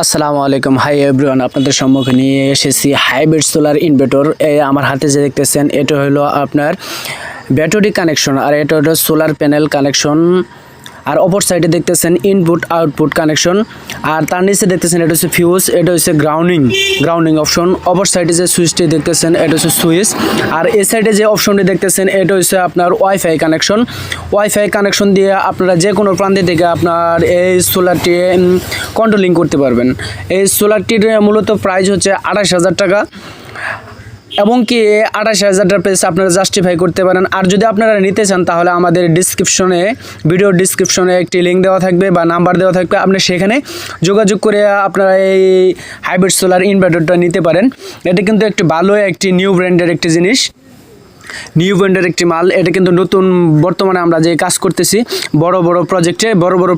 আসসালামু আলাইকুম, hi everyone. আপনাদের সম্মুখে নিয়ে এসেছি হাইব্রিড সোলার ইনভার্টার। আমার হাতে যে দেখতেছেন এটা হলো আপনার ব্যাটারি কানেকশন, আর এটা হলো সোলার প্যানেল কানেকশন। আর অপর সাইডে দেখতেছেন ইনপুট আউটপুট কানেকশন, আর তার নিচে দেখতেছেন এটা হচ্ছে ফিউজ, এটা হচ্ছে গ্রাউন্ডিং অপশন। অপর সাইডে যে সুইচটি দেখতেছেন এটা হচ্ছে সুইচ, আর এই সাইডে যে অপশনটি দেখতেছেন এটা হচ্ছে আপনার ওয়াইফাই কানেকশন দিয়ে আপনারা যে কোনো প্রান্তে থেকে আপনার এই সোলারটি কন্ট্রোলিং করতে পারবেন। এই সোলারটির মূলত প্রাইস হচ্ছে 28,000 টাকা, এবং কি 28,000 টাকার প্রাইস আপনারা জাস্টিফাই করতে পারেন। আর যদি আপনারা নিতে চান তাহলে আমাদের ভিডিও ডিসক্রিপশনে একটি লিঙ্ক দেওয়া থাকবে বা নাম্বার দেওয়া থাকবে, আপনি সেখানে যোগাযোগ করে আপনারা এই হাইব্রিড সোলার ইনভার্টারটা নিতে পারেন। এটা কিন্তু একটি ভালো একটি নিউ ব্র্যান্ডের একটি মাল। এটা কিন্তু নতুন, বর্তমানে আমরা যে কাজ করতেছি বড় বড়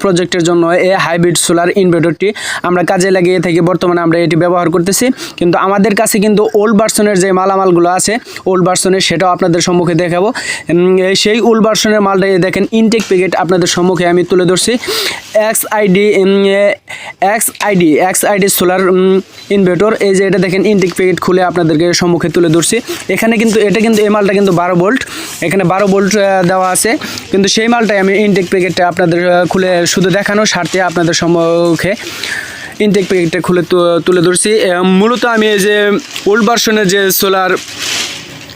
প্রজেক্টের জন্য এই হাইব্রিড সোলার ইনভার্টারটি আমরা কাজে লাগিয়ে থাকি। বর্তমানে আমরা এটি ব্যবহার করতেছি, কিন্তু আমাদের কাছে কিন্তু ওল্ড ভার্সনের যে মালামালগুলো আছে ওল্ড ভার্সনের, সেটাও আপনাদের সম্মুখে দেখাবো। সেই ওল্ড ভার্সনের মালটা দেখেন, ইনটেক প্যাকেট আপনাদের সম্মুখে আমি তুলে ধরছি। এক্সআইডি সোলার ইনভার্টার, এই যে এটা দেখেন ইনটেক প্যাকেট খুলে আপনাদেরকে সম্মুখে তুলে ধরছি। এখানে কিন্তু এই মালটা কিন্তু 12 ভোল্ট, এখানে 12 ভোল্ট দেওয়া আছে, কিন্তু সেই মালটাই আমি ইনটেক প্যাকেটটা আপনাদের খুলে শুধু দেখানোর স্বার্থে আপনাদের সম্মুখে ইনটেক প্যাকেটটা খুলে তুলে ধরছি। মূলত আমি এই যে ওল্ড ভার্সনের যে সোলার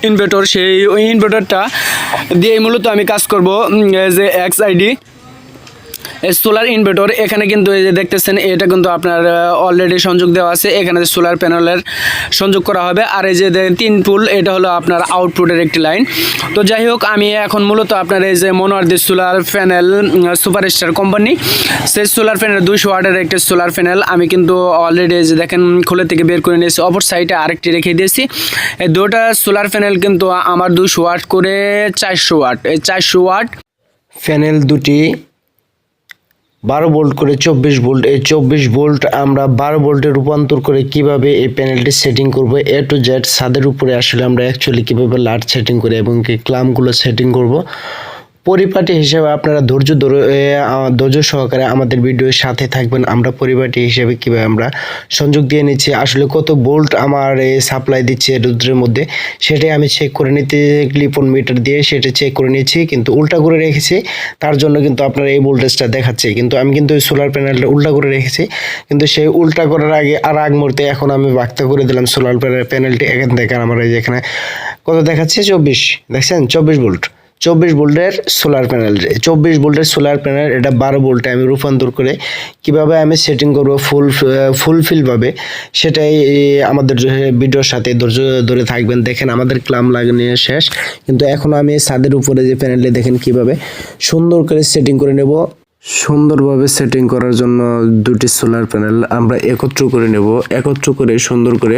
ইনভার্টার, সেই ইনভার্টারটা দিয়ে মূলত আমি কাজ করব। যে এক্সআইডি সোলার ইনভার্টার, এখানে কিন্তু এই যে দেখতেছেন এটা কিন্তু আপনার অলরেডি সংযোগ দেওয়া আছে, এখানে সোলার প্যানেলের সংযোগ করা হবে। আর এই যে 3 পুল, এটা হলো আপনার আউটপুটের একটি লাইন। তো যাই হোক, আমি এখন মূলত আপনার এই যে মনোয়ারদি সোলার প্যানেল সুপারস্টার কোম্পানি, সেই সোলার প্যানেল 200 ওয়াটের একটি সোলার প্যানেল আমি কিন্তু অলরেডি এই যে দেখেন খুলে থেকে বের করে নিয়েছি। অপর সাইডে আরেকটি রেখে দিয়েছি। এই দুটো সোলার প্যানেল কিন্তু আমার 200 ওয়াট করে 400 ওয়াট। এই 400 ওয়াট প্যানেল দুটি 12 ভোল্ট করে 24 ভোল্ট। এই 24 ভোল্ট আমরা 12 ভোল্টে রূপান্তর করে কিভাবে এই প্যানেলটি সেটিং করব, এ টু জেড ছাদের উপরে আসলে আমরা অ্যাকচুয়ালি কিভাবে লাইট সেটিং করি এবং কি ক্লাম্পগুলো সেটিং করব, পরিপাটি হিসেবে আপনারা ধৈর্য সহকারে আমাদের ভিডিওর সাথে থাকবেন। আমরা পরিপাটি হিসেবে কিভাবে আমরা সংযোগ দিয়ে নিচ্ছি, আসলে কত ভোল্ট আমার সাপ্লাই দিচ্ছে রুদ্রের মধ্যে, সেটাই আমি চেক করে নিতে ক্লিপন মিটার দিয়ে সেটা চেক করে নিয়েছি, কিন্তু উল্টা করে রেখেছি। তার জন্য কিন্তু আপনার এই ভোল্টেজটা দেখাচ্ছে, কিন্তু আমি কিন্তু ওই সোলার প্যানেলটা উল্টা করে রেখেছি। কিন্তু সেই উল্টা করার আগ মুহূর্তে এখন আমি বাক্তা করে দিলাম সোলার প্যানেলটি। এখান থেকে আমার এই যে এখানে কত দেখাচ্ছে 24, দেখছেন 24 ভোল্ট। 24 ভোল্টের সোলার প্যানেল, 24 ভোল্টের সোলার প্যানেল, এটা 12 ভোল্টে আমি রূপান্তর করে কিভাবে আমি সেটিং করব ফুলফিলভাবে, সেটাই আমাদের ভিডিওর সাথে ধৈর্য ধরে থাকবেন। দেখেন আমাদের ক্লাম লাগানো শেষ, কিন্তু এখন আমি ছাদের উপরে যে প্যানেলটি দেখেন কিভাবে সুন্দর করে সেটিং করে নেব। সুন্দরভাবে সেটিং করার জন্য দুটি সোলার প্যানেল আমরা একত্র করে নেব। একত্র করে সুন্দর করে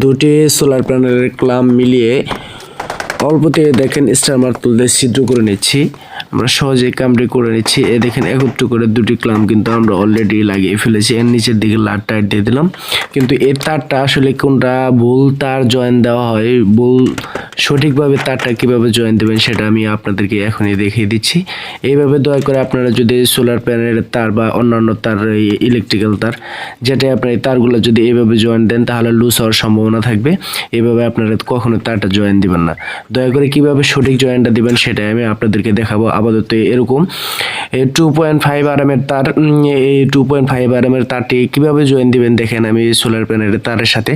দুটি সোলার প্যানেলের ক্লাম মিলিয়ে অল্পতে দেখেন স্টার মার্তুল দিয়ে ছিদ্র করে নিচ্ছি। আমরা সহজেই কামটি করে নিচ্ছি। দেখেন একত্র করে দুটি ক্লাম কিন্তু আমরা অলরেডি লাগিয়ে ফেলেছি। এর নিচের দিকে লাট টাইট দিয়ে দিলাম, কিন্তু এর তারটা আসলে কোনটা ভুল তার জয়েন দেওয়া হয়, সঠিকভাবে তারটা কিভাবে জয়েন দেবেন সেটা আমি আপনাদেরকে এখনই দেখিয়ে দিচ্ছি। এইভাবে দয়া করে আপনারা যদি সোলার প্যানেলের তার বা অন্যান্য তার ইলেকট্রিক্যাল তার, যেটা আপনার এই তারগুলো যদি এইভাবে জয়েন দেন তাহলে লুজ হওয়ার সম্ভাবনা থাকবে। এইভাবে আপনারা কখনো তারটা জয়েন দিবেন না। দয়া করে কিভাবে সঠিক জয়েনটা দিবেন সেটাই আমি আপনাদেরকে দেখাবো। আপাতত এরকম 2.5 RM এর তার, এই 2.5 RM এর তারটি কিভাবে জয়েন দিবেন দেখেন আমি সোলার প্যানেলের তারের সাথে।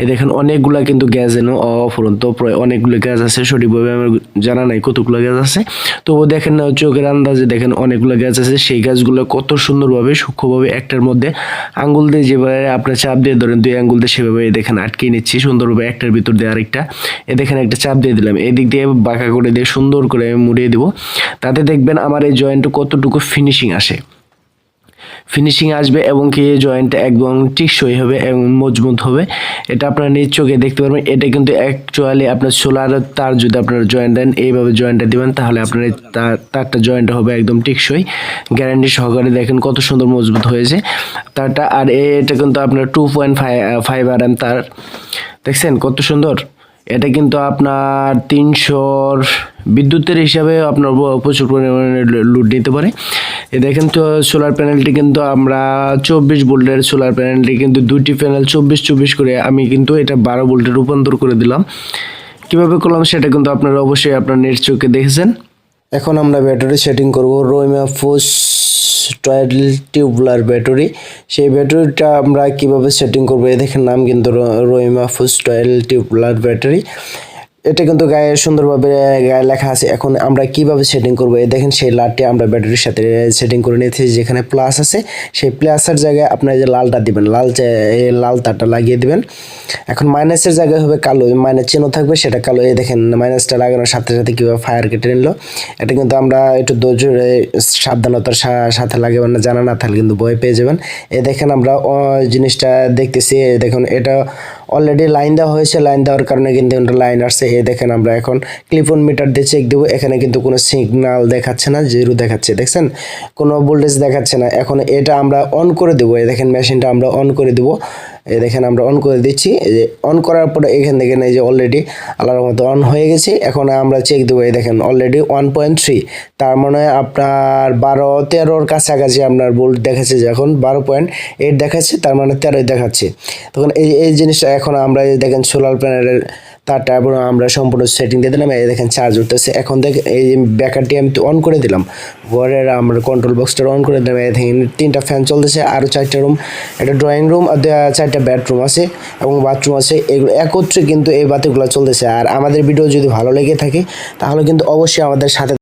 দেখেন অনেকগুলা কিন্তু গ্যাস এনো অফুরন্ত, অনেকগুলো গ্যাস আছে, সঠিকভাবে আমার জানা নাই কতগুলো গ্যাস আছে, তবুও দেখেন না চোখের আন্দাজে দেখেন অনেকগুলো গ্যাস আছে। সেই গ্যাসগুলো কত সুন্দরভাবে সূক্ষ্মভাবে একটার মধ্যে আঙ্গুল দিয়ে যেভাবে আপনার চাপ দিয়ে ধরেন 2 আঙ্গুল দিয়ে সেভাবে দেখেন আটকে নিচ্ছি সুন্দরভাবে, একটার ভিতর দিয়ে আরেকটা। দেখেন একটা চাপ দিয়ে দিলাম, এদিক দিয়ে বাঁকা করে দিয়ে সুন্দর করে আমি মুড়িয়ে দেবো। তাতে দেখবেন আমার এই জয়েন্টটা কতটুকু ফিনিশিং আসবে এবং কি এই জয়েন্টটা একদম টিকসই হবে এবং মজবুত হবে। এটা আপনারা নিজ চোখে দেখতে পারবেন। এটা কিন্তু অ্যাকচুয়ালি আপনার সোলার তার যদি আপনারা জয়েন্ট দেন, এইভাবে জয়েন্টটা দিবেন তাহলে আপনার তারটা জয়েন্টটা হবে একদম টিকসই, গ্যারান্টি সহকারে। দেখেন কত সুন্দর মজবুত হয়েছে তারটা। আর এটা কিন্তু আপনার 2.5 RM তার, দেখছেন কত সুন্দর। এটা কিন্তু আপনার 300 বিদ্যুতের হিসাবে আপনার প্রচুর পরিমাণে লোড নিতে পারে। এই দেখেন তো সোলার প্যানেলটি কিন্তু আমরা 24 ভোল্টের সোলার প্যানেলটি কিন্তু দুটি প্যানেল 24 করে আমি কিন্তু এটা 12 ভোল্টে রূপান্তর করে দিলাম। কিভাবে করলাম সেটা কিন্তু আপনারা অবশ্যই আপনার নেট চোখে দেখেছেন। এখন আমরা ব্যাটারি সেটিং করব রোইমা ফুস 12 টিউবুলার ব্যাটারি। সেই ব্যাটারিটা আমরা কিভাবে সেটিং করব, এই দেখেন নাম কিন্তু রোইমা ফুস 12 টিউবুলার ব্যাটারি। এটা কিন্তু গায়ে সুন্দরভাবে গায়ে লেখা আছে। এখন আমরা কিভাবে সেটিং করব, এই দেখেন সেই লাইটটি আমরা ব্যাটারির সাথে সেটিং করে নিয়েছি। যেখানে প্লাস আছে সেই প্লাসের জায়গায় আপনারা যে লালটা দিবেন, এই লাল তারটা লাগিয়ে দিবেন। এখন মাইনাসের জায়গায় হবে কালো, মাইনাস চিহ্ন থাকবে সেটা কালো। এই দেখেন মাইনাসটা লাগানোর সাথে সাথে কীভাবে ফায়ার কেটে নিল। এটা কিন্তু আমরা একটু ধৈর্য সাবধানতার সাথে লাগাবেন না, জানা না থাকলে কিন্তু ভয় পেয়ে যাবেন। এই দেখেন আমরা জিনিসটা দেখতেছি, দেখুন এটা অলরেডি লাইন দেওয়া হয়েছে, লাইন দেওয়ার কারণে কিন্তু লাইন আসছে। এই দেখেন আমরা এখন ক্লিপ অন মিটার দিয়ে চেক দেবো। এখানে কিন্তু কোনো সিগন্যাল দেখাচ্ছে না, জিরো দেখাচ্ছে, দেখছেন কোনো ভোল্টেজ দেখাচ্ছে না। এখন এটা আমরা অন করে দেবো। এই দেখেন মেশিনটা আমরা অন করে দেবো। এই দেখেন আমরা অন করে দিচ্ছি। এই যে অন করার পরে এখান থেকে এই যে অলরেডি আলাদার মতো অন হয়ে গেছে। এখন আমরা চেক দেবো। এই দেখেন অলরেডি 1.3, তার মানে আপনার 12-13 কাছাকাছি আপনার ভোল্ট দেখাচ্ছে। যখন 12.8 দেখাচ্ছে তার মানে 13 দেখাচ্ছে। তখন এই জিনিসটা এখন আমরা দেখেন সোলার প্যানেলের তারটা আমরা সম্পূর্ণ সেটিং দিয়ে দিলাম। এই দেখেন চার্জ উঠতেছে। এখন দেখেন এই ব্যাকারটি আমি অন করে দিলাম, ঘরের আমরা কন্ট্রোল বক্সটা অন করে দিলাম। এই দেখেন 3টা ফ্যান চলতেছে, আরও 4টা রুম, একটা ড্রয়িং রুম আর 4টা বেডরুম আছে এবং বাথরুম আছে। এগুলো একত্রে কিন্তু এই বাতিগুলো চলতেছে। আর আমাদের ভিডিও যদি ভালো লেগে থাকে তাহলে কিন্তু অবশ্যই আমাদের সাথে